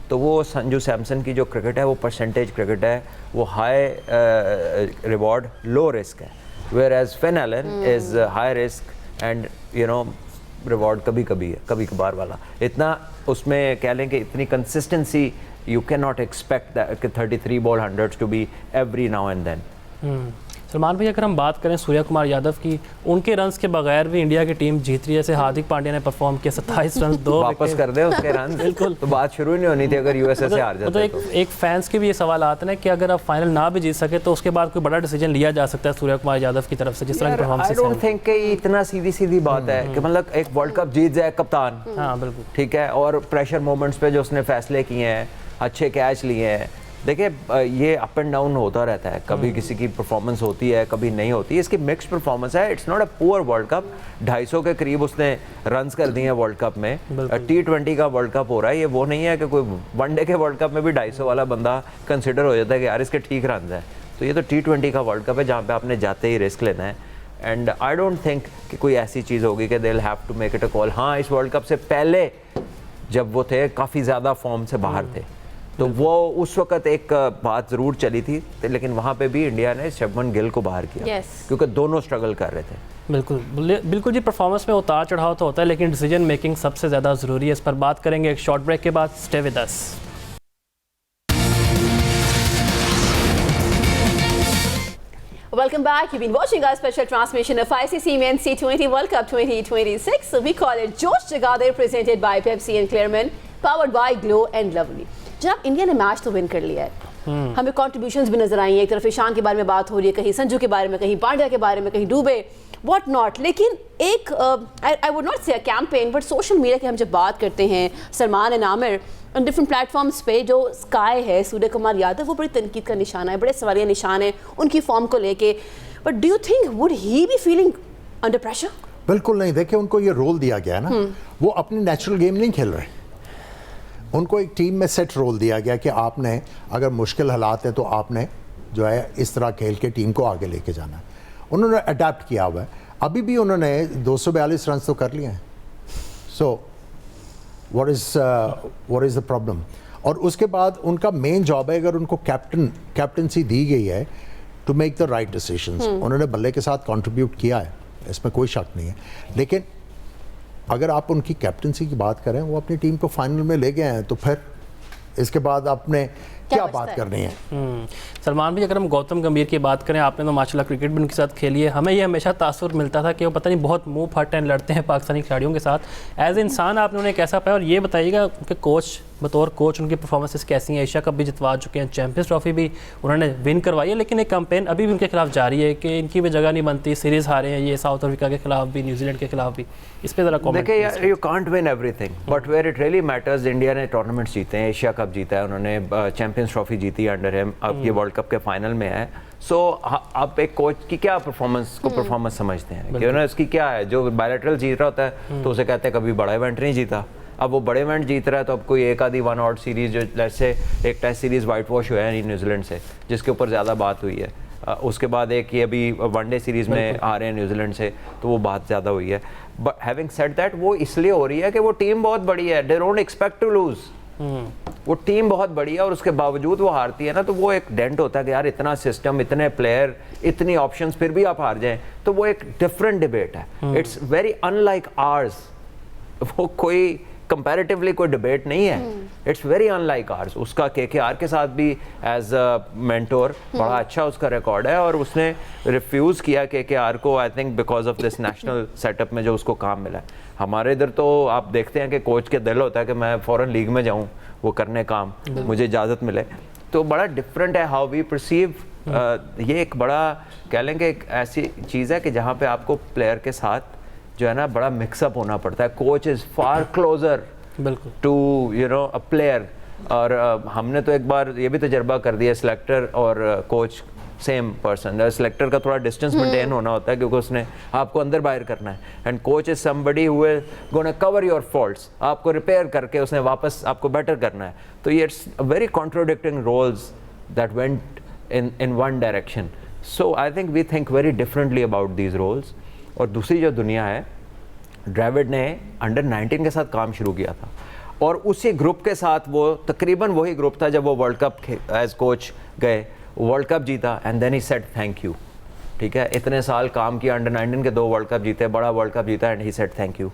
तो वो संजू सैमसन की जो क्रिकेट है वो परसेंटेज क्रिकेट है, वो हाई रिवॉर्ड लो रिस्क है, whereas Finn Allen is high risk and reward कभी कभी है, कभी कभार वाला। इतना उसमें कह लें कि इतनी consistency you can not expect that 33 ball 100 to be every now and then. Salman भाई अगर हम बात करें सूर्य कुमार यादव की, उनके रन्स के बगैर भी इंडिया की टीम जीत रही है। जैसे हार्दिक पांड्या ने परफॉर्म किया 27 रन, 2 वापस कर दे उसके रन, बिल्कुल, तो बात शुरू ही नहीं होनी थी अगर यूएसए से हार जाते तो एक फैंस के भी ये सवाल आते हैं कि अगर आप फाइनल ना भी जीत सके तो उसके बाद कोई बड़ा डिसीजन लिया जा सकता है सूर्य कुमार यादव की तरफ से, जिस तरह की परफॉर्मेंस आई डोंट थिंक कि इतना सीधी बात है कि मतलब एक वर्ल्ड कप जीत जाए कप्तान, हाँ बिल्कुल ठीक है, और प्रेशर मोमेंट्स पे जो उसने फैसले किए हैं, अच्छे कैच लिए हैं। देखिए ये अप एंड डाउन होता रहता है, कभी किसी की परफॉर्मेंस होती है, कभी नहीं होती, इसकी मिक्स्ड परफॉर्मेंस है। It's not a poor world cup, 250 के करीब उसने रन्स कर दिए हैं वर्ल्ड कप में। T20 का वर्ल्ड कप हो रहा है, ये वो नहीं है कि कोई वनडे के वर्ल्ड कप में भी 250 वाला बंदा कंसिडर हो जाता है कि यार इसके ठीक रन है। तो ये तो T20 का वर्ल्ड कप है जहाँ पे आपने जाते ही रिस्क लेना है। एंड आई डोंट थिंक कि कोई ऐसी चीज़ होगी कि they will have to make it a call. हाँ, इस वर्ल्ड कप से पहले जब वो थे काफ़ी ज़्यादा फॉर्म से बाहर थे, तो वो उस वक्त एक बात ज़रूर चली थी, लेकिन वहाँ पे भी इंडिया ने शुभमन गिल को बाहर किया क्योंकि दोनों स्ट्रगल कर रहे थे। बिल्कुल जी, परफॉर्मेंस में उतार चढ़ाव तो होता है, लेकिन डिसीजन मेकिंग सबसे ज़्यादा ज़रूरी है। इस पर बात करेंगे एक शॉर्ट ब्रेक के बाद। Stay with us. Welcome back. You've been watching our special transmission of ICC Men's T20 World Cup 2026. So we call it Josh Jagadir, presented by Pepsi and Clearman, powered by Glow and Lovely. जब इंडिया ने मैच तो विन कर लिया है, हमें कॉन्ट्रीब्यूशंस भी नजर आई हैं। एक तरफ ईशान के बारे में बात हो रही है, कहीं संजू के बारे में, कहीं पांड्या के बारे में, कहीं डूबे, व्हाट नॉट। लेकिन एक आई वुड नॉट से a campaign, but social media की हम जब बात करते हैं, Salman and Aamir on different platforms पे, जो स्काई है, सूर्य कुमार यादव, वो बड़ी तनकीद का निशाना है, बड़े सवालिया निशान है उनकी फॉर्म को लेके। But do you think would he be feeling under pressure? बिल्कुल नहीं। देखिए, उनको ये रोल दिया गया है ना, वो अपनी नेचुरल गेम नहीं खेल रहे। उनको एक टीम में सेट रोल दिया गया कि आपने अगर मुश्किल हालात है तो आपने जो है इस तरह खेल के टीम को आगे लेके जाना है। उन्होंने अडेप्ट किया हुआ है। अभी भी उन्होंने 242 रन तो कर लिए हैं। So what is the problem? और उसके बाद उनका मेन जॉब है, अगर उनको कैप्टनसी दी गई है, to make the right decisions. उन्होंने बल्ले के साथ कंट्रीब्यूट किया है, इसमें कोई शक नहीं है। लेकिन अगर आप उनकी कैप्टनसी की बात करें, वो अपनी टीम को फाइनल में ले गए हैं, तो फिर इसके बाद आपने क्या बात करनी है? सलमान भाई, अगर हम गौतम गंभीर की बात करें, आपने तो माशाल्लाह क्रिकेट भी उनके साथ खेली है। हमें ये हमेशा तासुर मिलता था कि वो पता नहीं बहुत मुंह फट एंड लड़ते हैं पाकिस्तानी खिलाड़ियों के साथ। एज ए इंसान आपने उन्हें कैसा पाया? और ये बताइएगा कि कोच, बतौर कोच उनकी परफॉर्मेंसेस कैसी हैं? एशिया कप भी जितवा चुके हैं, चैंपियंस ट्रॉफी भी उन्होंने विन करवाई है, लेकिन एक कैंपेन अभी भी उनके खिलाफ जारी है कि इनकी भी जगह नहीं बनती, सीरीज़ हारे हैं ये, साउथ अफ्रीका के खिलाफ भी, न्यूजीलैंड के खिलाफ भी। इस पर ज़रा कॉमेंट। देखिए, you can't win everything, but where it really matters, India ने टूर्नामेंट्स जीते हैं, एशिया कप जीता है उन्होंने, चैंपियंस ट्रॉफी जीती है अंडर हिम, अब ये वर्ल्ड कप के फाइनल में है। सो आप एक कोच की क्या परफॉर्मेंस समझते हैं कि ना इसकी क्या है? जो बायलैटरल जीत रहा होता है तो उसे कहते हैं कभी बड़ा इवेंट नहीं जीता। अब वो बड़े इवेंट जीत रहा है तो अब कोई एक आधी वन आउट सीरीज, जो जैसे एक टेस्ट सीरीज वाइट वॉश हुआ है न्यूजीलैंड से, जिसके ऊपर ज़्यादा बात हुई है, उसके बाद एक ये अभी वनडे सीरीज में आ रहे हैं न्यूजीलैंड से, तो वो बात ज़्यादा हुई है। बट हैविंग सेड दैट, वो इसलिए हो रही है कि वो टीम बहुत बड़ी है, they don't expect to lose. वो टीम बहुत बड़ी है और उसके बावजूद वो हारती है ना, तो वो एक डेंट होता है कि यार इतना सिस्टम, इतने प्लेयर, इतनी ऑप्शंस, फिर भी आप हार जाएं, तो वो एक डिफरेंट डिबेट है। It's very unlike ours. वो कोई कंपैरेटिवली कोई डिबेट नहीं है, इट्स वेरी अनलाइक आर्स। उसका केकेआर के साथ भी एज अ मेंटोर बड़ा अच्छा उसका रिकॉर्ड है, और उसने रिफ्यूज़ किया केकेआर को, I think because of this national setup में जो उसको काम मिला है। हमारे इधर तो आप देखते हैं कि कोच के दिल होता है कि मैं फॉरेन लीग में जाऊं, वो करने काम, मुझे इजाज़त मिले। तो बड़ा डिफरेंट है हाउ वी परसीव। ये एक बड़ा कह लें कि एक ऐसी चीज़ है कि जहाँ पे आपको प्लेयर के साथ जो है ना बड़ा मिक्सअप होना पड़ता है। Coach is far closer to you know a player. और हमने तो एक बार ये भी तजर्बा कर दिया, सिलेक्टर और कोच सेम पर्सन। सिलेक्टर का थोड़ा डिस्टेंस मेंटेन होना होता है क्योंकि उसने आपको अंदर बाहर करना है, and coach is somebody who is gonna cover your faults, आपको रिपेयर करके उसने वापस आपको बेटर करना है। तो ये it's very contradicting roles that went in one direction. So I think we think very differently about these roles. और दूसरी जो दुनिया है, ड्रेविड ने अंडर 19 के साथ काम शुरू किया था, और उसी ग्रुप के साथ वो तकरीबन वही ग्रुप था जब वो वर्ल्ड कप एज कोच गए, वर्ल्ड कप जीता, and then he said thank you. ठीक है, इतने साल काम किया, अंडर 19 के 2 वर्ल्ड कप जीते, बड़ा वर्ल्ड कप जीता, and he said thank you.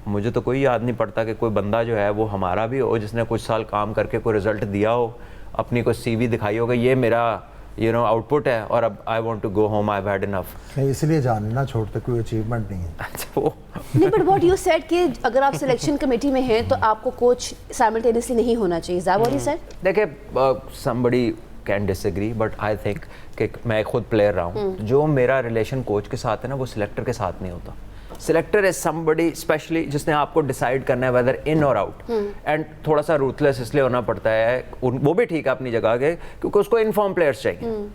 मुझे तो कोई याद नहीं पड़ता कि कोई बंदा जो है वो हमारा भी हो जिसने कुछ साल काम करके कोई रिजल्ट दिया हो, अपनी कोई सीवी दिखाई होगा, ये मेरा आउटपुट है और अब I want to go home, I have had enough. इसलिए जानना छोड़ते, कोई अचीवमेंट नहीं है। अच्छा, वो नहीं, बट व्हाट यू सेड कि अगर आप सिलेक्शन कमेटी में हैं तो आपको कोच साइमल्टेनियसली नहीं होना चाहिए, is that what you said? देखिए, somebody can disagree, but I think कि मैं खुद प्लेयर रहा हूँ, जो मेरा रिलेशन कोच के साथ है ना, वो सिलेक्टर के साथ नहीं होता। सिलेक्टर इज समबडी स्पेशली जिसने आपको डिसाइड करना है वेदर इन और आउट, एंड थोड़ा सा रूथलेस इसलिए होना पड़ता है, वो भी ठीक है अपनी जगह के, क्योंकि उसको इनफॉर्म प्लेयर्स चाहिए।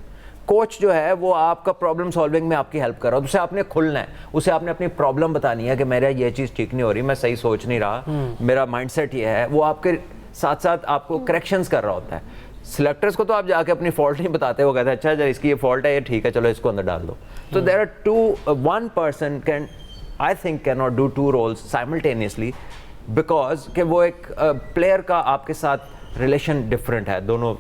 कोच जो है वो आपका प्रॉब्लम सॉल्विंग में आपकी हेल्प कर रहा है, उसे आपने खुलना है, उसे आपने अपनी प्रॉब्लम बतानी है कि मेरा ये चीज़ ठीक नहीं हो रही, मैं सही सोच नहीं रहा, मेरा माइंडसेट ये है, वो आपके साथ साथ आपको करेक्शंस कर रहा होता है। सिलेक्टर्स को तो आप जाके अपनी फॉल्ट नहीं बताते, वो कहते हैं अच्छा इसकी ये फॉल्ट है, ये ठीक है, चलो इसको अंदर डाल दो। तो there are one person can, I think, can not do 2 roles simultaneously, because कि वो एक प्लेयर का आपके साथ रिलेशन डिफरेंट है दोनों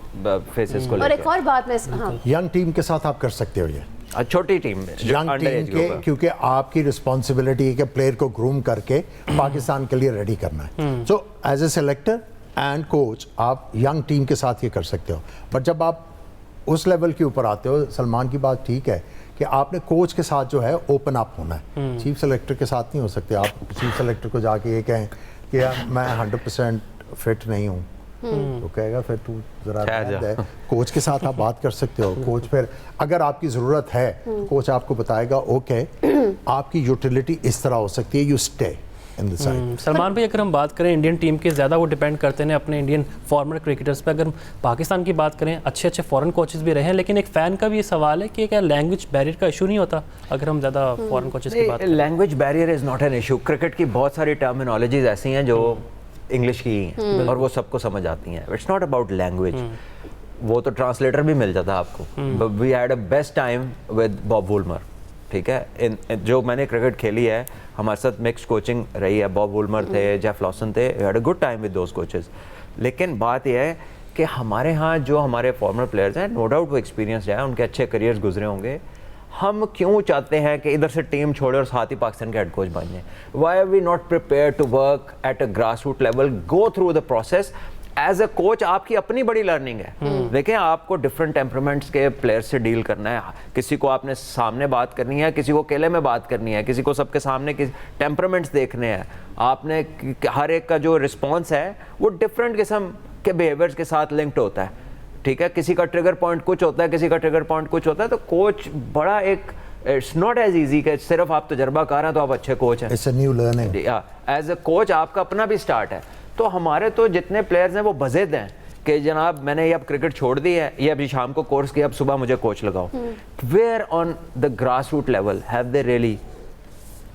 फेसेस को और एक लेकर। और बात मैं हाँ यंग टीम के साथ आप कर सकते हो ये, छोटी टीम में यंग टीम के, क्योंकि आपकी रिस्पॉन्सिबिलिटी है कि प्लेयर को ग्रूम करके पाकिस्तान के लिए रेडी करना है। So as a selector and coach आप यंग टीम के साथ ये कर सकते हो, बट जब आप उस लेवल के ऊपर आते हो, सलमान की बात ठीक है कि आपने कोच के साथ जो है ओपन अप होना है, चीफ सेलेक्टर के साथ नहीं हो सकते। आप चीफ सेलेक्टर को जाके ये कहें कि यार मैं 100% फिट नहीं हूँ, तो कहेगा फिर तू जरा रहने दे। कोच के साथ आप बात कर सकते हो, कोच फिर अगर आपकी ज़रूरत है कोच आपको बताएगा ओके आपकी यूटिलिटी इस तरह हो सकती है, you stay in the side. Salman भाई, अगर हम बात करें इंडियन टीम के, ज़्यादा वो डिपेंड करते हैं अपने इंडियन फॉर्मर क्रिकेटर्स पे। अगर पाकिस्तान की बात करें, अच्छे अच्छे फॉरेन कोचेस भी रहे हैं, लेकिन एक फ़ैन का भी ये सवाल है कि क्या लैंग्वेज बैरियर का इशू नहीं होता अगर हम ज़्यादा फॉरेन कोचेस की बात करें? Language barrier is not an issue. Cricket की बहुत सारी टर्मिनोलॉजीज ऐसी हैं जो इंग्लिश की ही हैं और वो सबको समझ आती हैं। इट्स नॉट अबाउट लैंग्वेज, वो तो ट्रांसलेटर भी मिल जाता है आपको। We had a best time with Bob Woolmer, ठीक है। जो मैंने क्रिकेट खेली है, हमारे साथ मिक्स कोचिंग रही है, बॉब वुलमर थे, जेफ लॉसन थे, we had a good time with those coaches. लेकिन बात यह है कि हमारे यहाँ जो हमारे फॉर्मर प्लेयर्स हैं, नो डाउट वो एक्सपीरियंस है, उनके अच्छे करियर्स गुजरे होंगे। हम क्यों चाहते हैं कि इधर से टीम छोड़े और साथ ही पाकिस्तान के हेड कोच बन जाए? Why are we not prepare to work at a grass root level, go through the process? As a coach आपकी अपनी बड़ी लर्निंग है। देखिए, आपको डिफरेंट टेम्परामेंट्स के प्लेयर्स से डील करना है। किसी को आपने सामने बात करनी है, किसी को अकेले में बात करनी है, किसी को सबके सामने टेम्परामेंट्स देखने हैं। आपने हर एक का जो रिस्पॉन्स है वो डिफरेंट किस्म के बिहेवियर्स के साथ लिंक्ड होता है, ठीक है। किसी का ट्रिगर पॉइंट कुछ होता है, किसी का ट्रिगर पॉइंट कुछ होता है। तो कोच बड़ा एक, इट्स नॉट एज इजी कि सिर्फ आप तजर्बाकार हैं तो आप अच्छे कोच हैं। It's a new learning. As a coach आपका अपना भी स्टार्ट है। तो हमारे तो जितने प्लेयर्स हैं वो बज़ेद हैं कि जनाब मैंने ये अब क्रिकेट छोड़ दी है, ये अभी शाम को कोर्स किया, अब सुबह मुझे कोच लगाओ। Where on the grass root level have they really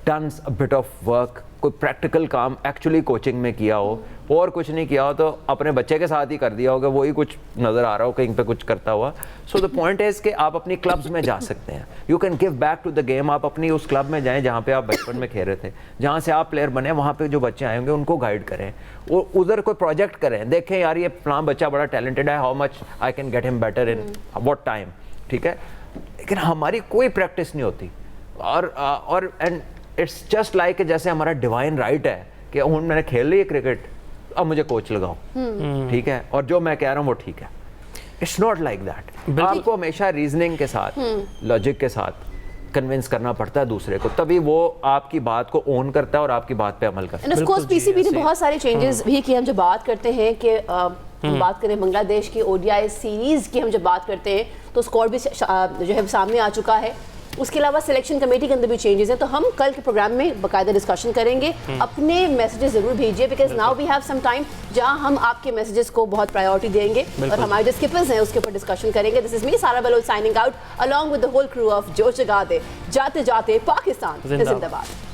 done a bit of work? कोई प्रैक्टिकल काम एक्चुअली कोचिंग में किया हो, और कुछ नहीं किया हो तो अपने बच्चे के साथ ही कर दिया होगा, वही कुछ नज़र आ रहा हो कहीं पे कुछ करता हुआ। सो द पॉइंट इज़ कि आप अपनी क्लब्स में जा सकते हैं, you can give back to the game. आप अपनी उस क्लब में जाएं जहाँ पे आप बचपन में खेल रहे थे, जहाँ से आप प्लेयर बने, वहाँ पे जो बच्चे आएंगे उनको गाइड करें, और उधर कोई प्रोजेक्ट करें, देखें यार ये फलां बच्चा बड़ा टैलेंटेड है, how much I can get him better in what time, ठीक है। लेकिन हमारी कोई प्रैक्टिस नहीं होती, और एंड इट्स जस्ट लाइक जैसे हमारा डिवाइन राइट है कि हूँ मैंने खेल ली है क्रिकेट, अब मुझे कोच लगाओ, ठीक है, और जो मैं कह रहा हूँ वो ठीक है। It's not like that. आपको हमेशा रीजनिंग के साथ, लॉजिक के साथ कन्विंस करना पड़ता है दूसरे को, तभी वो आपकी बात को ओन करता है और आपकी बात पे अमल करता है। एंड ऑफ कोर्स पीसीबी ने बहुत सारे चेंजेस भी किए। हम जब बात करते हैं कि हम बात करें बांग्लादेश की ओडीआई सीरीज की, हम जब बात करते हैं तो स्क्वाड भी जो है सामने आ चुका है। उसके अलावा सिलेक्शन कमेटी के अंदर भी चेंजेस हैं, तो हम कल के प्रोग्राम में बाकायदा डिस्कशन करेंगे। अपने मैसेजेस जरूर भेजिए, because now we have some time जहां हम आपके मैसेजेस को बहुत प्रायोरिटी देंगे और हमारे जो स्किपर्स हैं उसके ऊपर डिस्कशन करेंगे। This is me Sara Baloch signing out along with the whole crew of जोश जगा दे। जाते जाते पाकिस्तान जिंदाबाद।